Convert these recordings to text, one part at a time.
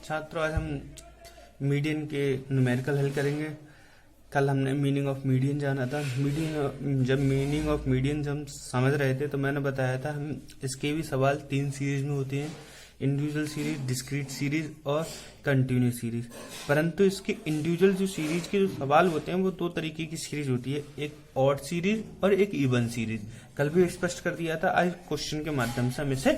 छात्रों आज हम मीडियन के न्यूमेरिकल हल करेंगे। कल हमने मीनिंग ऑफ मीडियन जाना था। जब मीनिंग ऑफ मीडियन हम समझ रहे थे तो मैंने बताया था हम इसके भी सवाल 3 सीरीज में होते हैं, इंडिविजुअल सीरीज, डिस्क्रीट सीरीज और कंटिन्यूस सीरीज। परंतु इसके इंडिविजुअल जो सीरीज के जो सवाल होते हैं वो 2 तरीके की सीरीज होती है, एक ऑड सीरीज और एक इवन सीरीज। कल भी स्पष्ट कर दिया था, आज क्वेश्चन के माध्यम से हम इसे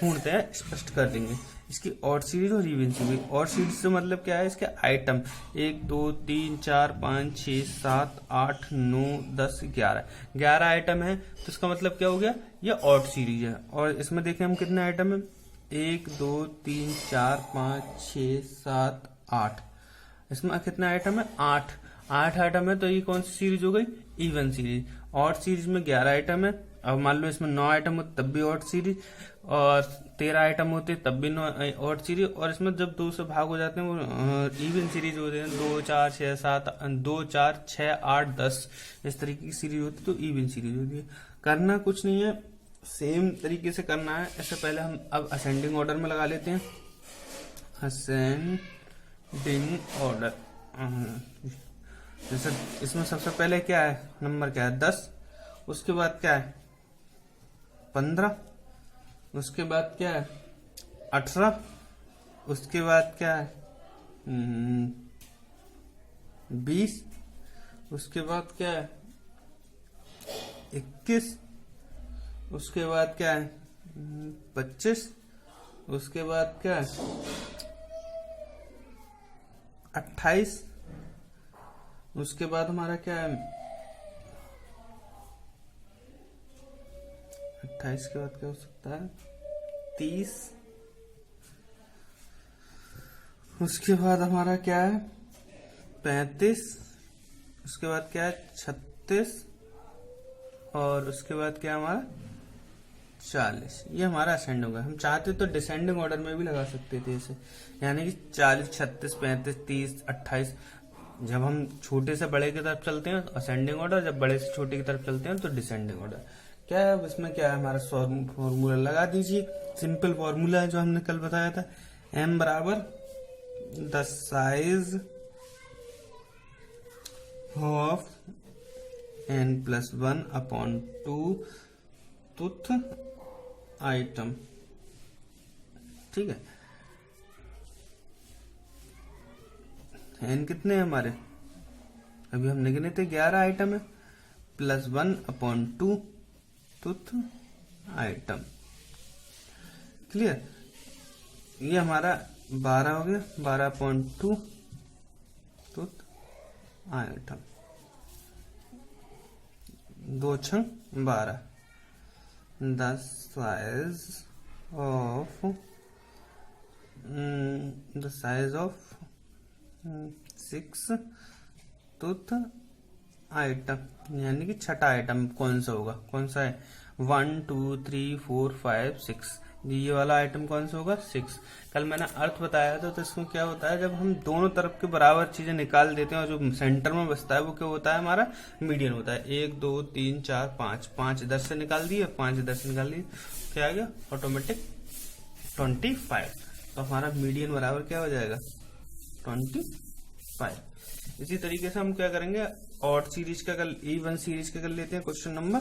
पूर्णतः स्पष्ट कर देंगे। इसकी ऑड सीरीज और इवन सीरीज। ऑड सीरीज से मतलब क्या है, इसके आइटम 1 2 3 4 5 6 7 8 9 10 11 आइटम है, तो इसका मतलब क्या हो गया, ये ऑड सीरीज है। और इसमें देखें हम कितने आइटम है, 1 2 3 4 5 6 7 8, इसमें कितने आइटम है, 8 आइटम है, तो ये कौन सी सीरीज हो गई, इवन सीरीज। ऑड सीरीज में 11 आइटम है, अब मान लो इसमें 9 आइटम होते तब भी ऑड सीरीज, और 13 आइटम होते तब भी ऑड सीरीज, और इसमें जब 2 से भाग हो जाते हैं वो इवन सीरीज होते हैं, 2 4 6 7 2 4 6 8 10 इस तरीके की सीरीज होती है, तो इवन सीरीज होती है। करना कुछ नहीं है, सेम तरीके से करना है। इससे पहले हम अब असेंडिंग ऑर्डर में लगा लेते हैं, असेंडिंग ऑर्डर। जैसे इसमें सबसे पहले क्या है, नंबर क्या है, 10, उसके बाद क्या है 15, उसके बाद क्या है 18, उसके बाद क्या है 20, उसके बाद क्या है 21, उसके बाद क्या है 25, उसके बाद क्या है 28, उसके बाद हमारा क्या है 28 के बाद क्या हो सकता है 30, उसके बाद हमारा क्या है 35, उसके बाद क्या है 36, और उसके बाद क्या है हमारा 40। ये हमारा असेंड होगा। हम चाहते तो डिसेंडिंग ऑर्डर में भी लगा सकते थे इसे, यानी कि 40 36 35 30 28। जब हम छोटे से बड़े की तरफ चलते हैं तो असेंडिंग ऑर्डर, जब बड़े से छोटे की तरफ चलते हैं तो डिसेंडिंग ऑर्डर। क्या है इसमें, क्या है हमारा फॉर्मूला लगा दीजिए। सिंपल फॉर्मूला है जो हमने कल बताया था, m बराबर the size of n+1 upon 2 th item. ठीक है, n कितने हैं हमारे, अभी हमने गिने थे 11 आइटम है, +1 अपॉन 2 तुथ आइटम। क्लियर, ये हमारा 12 हो गया, 12.2 तुथ आइटम, 2 छंग 12। The size of 6 th item, यानी कि छठा आइटम कौन सा होगा, कौन सा है 1 2 3 4 5 6, ये वाला आइटम कौन सा होगा 6। कल मैंने अर्थ बताया था, तो इसमें क्या होता है, जब हम दोनों तरफ के बराबर चीजें निकाल देते हैं और जो सेंटर में बचता है वो क्या होता है, हमारा मीडियन होता है। 1 2 3 4 5 इधर से निकाल दिए, 5 इधर से निकाल दिए, क्या आ गया ऑटोमेटिक 25। तो हमारा मीडियन बराबर क्या हो जाएगा 25। इसी तरीके से हम क्या करेंगे, ऑड सीरीज का कल इवन सीरीज का कर लेते हैं। क्वेश्चन नंबर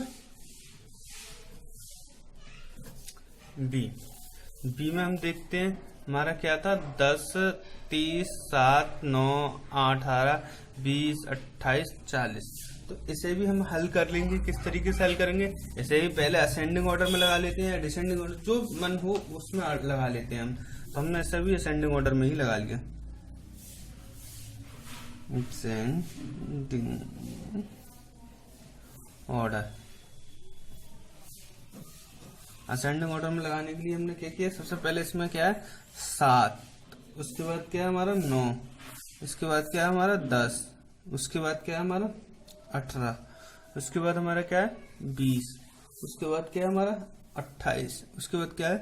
बी में हम देखते हैं हमारा क्या था, 10 30 7 9 8 18 20 28 40। तो इसे भी हम हल कर लेंगे। किस तरीके से हल करेंगे, इसे भी पहले असेंडिंग ऑर्डर में लगा लेते हैं या डिसेंडिंग ऑर्डर, जो मन हो उसमें लगा लेते हैं हम। तो हमने इसे भी असेंडिंग ऑर्डर में ही लगा लिया, असेंडिंग ऑर्डर। असेंडिंग ऑर्डर में लगाने के लिए हमने क्या किया, सबसे पहले इसमें क्या है 7, उसके बाद क्या है हमारा 9, उसके बाद क्या है हमारा 10, उसके बाद क्या है हमारा 18, उसके बाद हमारा क्या है 20, उसके बाद क्या है हमारा 28, उसके बाद क्या है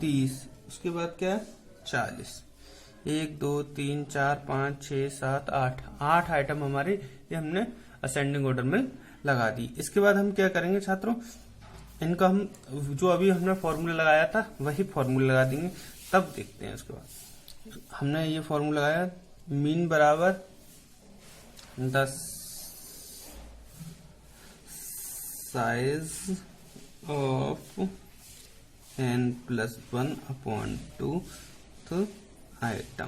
30, उसके बाद क्या है 40। 1 2 3 4 5 6 7 8 आइटम हमारे ये हमने असेंडिंग ऑर्डर में लगा दी। इसके बाद हम क्या करेंगे छात्रों, इनका हम जो अभी हमने फॉर्मूला लगाया था वही फॉर्मूला लगा देंगे, तब देखते हैं उसके बाद। हमने ये फॉर्मूला लगाया, मीन बराबर the size of n+1/2th item.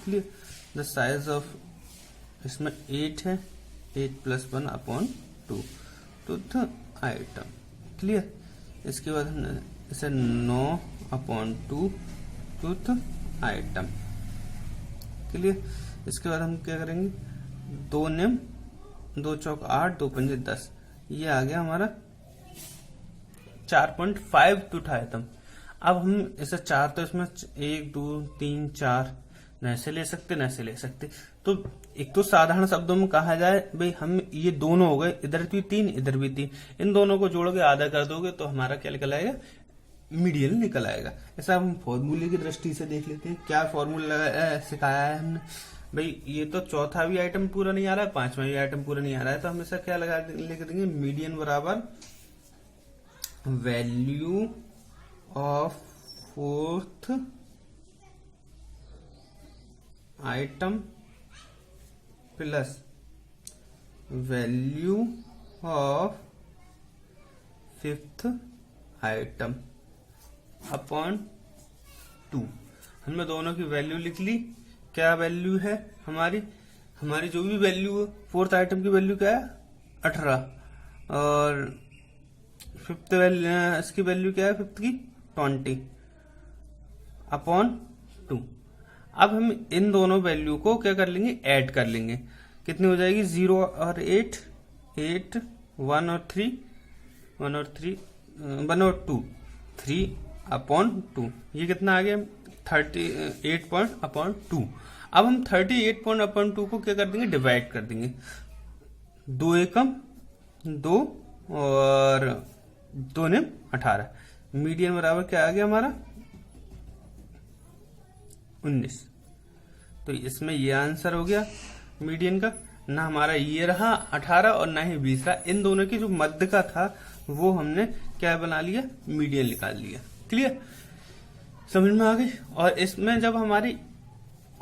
Clear, the size of, इसमें 8 है, 8+1/2th आइटम। क्लियर, इसके बाद हमने इसे 9/2th आइटम। क्लियर, इसके बाद हम क्या करेंगे, 2 निम 2 चौक 8, 2 पंजे 10, ये आ गया हमारा 4.5th आइटम। अब हम इसे 4 तो इसमें 1 2 3 4 न ऐसे ले सकते न ऐसे ले सकते। तो एक तो साधारण शब्दों में कहा जाए भाई हम ये दोनों हो गए, इधर भी 3 इधर भी 3, इन दोनों को जोड़ के आधा कर दोगे तो हमारा क्या निकल आएगा, मीडियन निकल आएगा। ऐसा हम फॉर्मूले की दृष्टि से देख लेते हैं, क्या फॉर्मूला सिखाया है हमने। भाई ये तो चौथा भी आइटम पूरा नहीं आ रहा है, 5वां भी आइटम पूरा नहीं आ रहा है, तो हम ऐसा क्या लगा लेके देंगे, मीडियन बराबर value of 4th item plus value of 5th item upon 2। हमने दोनों की वैल्यू लिख ली। क्या वैल्यू है हमारी जो भी वैल्यू है, 4th आइटम की वैल्यू क्या है 18, और 5th इसकी वैल्यू क्या है 5th की 20 अपॉन 2। अब हम इन दोनों वैल्यू को क्या कर लेंगे, ऐड कर लेंगे। कितनी हो जाएगी, 0 और 8, 8 1 और 3 1 और 2 3/2, ये कितना आ गया 38/2। अब हम 38/2 को क्या कर देंगे, डिवाइड कर देंगे, 2 एकम 2 और 2 ने 18, मीडियन बराबर क्या आ गया हमारा 19। तो इसमें ये आंसर हो गया मीडियन का, ना हमारा ये रहा 18 और ना ही 20 रहा, इन दोनों की जो मध्य का था वो हमने क्या बना लिया, मीडियन निकाल लिया। क्लियर, समझ में आ गई। और इसमें जब हमारी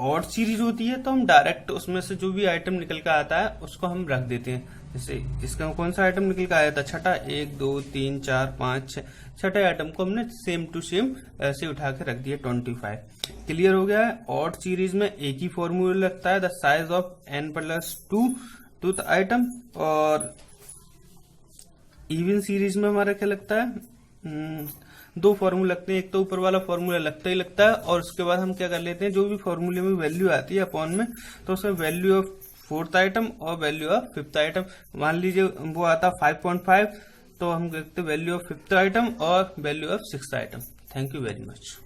ऑड सीरीज होती है तो हम डायरेक्ट उसमें से जो भी आइटम निकल कर आता है उसको हम रख देते हैं। जैसे इसका कौन सा आइटम निकल कर आया था, छठा, 1 2 3 4 5 6, छठे आइटम को हमने सेम टू सेम ऐसे उठा के रख दिया 25। क्लियर हो गया है। ऑड सीरीज में एक ही फॉर्मूला लगता है, the size of n+2th item, और इवन सीरीज में हमारा क्या लगता है, 2 फॉर्मूले लगते हैं, एक तो ऊपर वाला फॉर्मूला लगता ही लगता है, और उसके बाद हम क्या कर लेते हैं, जो भी फॉर्मूले में वैल्यू आती है अपॉन में, तो उसमें वैल्यू ऑफ 4th आइटम और वैल्यू ऑफ 5th आइटम, मान लीजिए वो आता 5.5, तो हम देखते वैल्यू ऑफ 5th आइटम और value of 6th item. Thank you very much.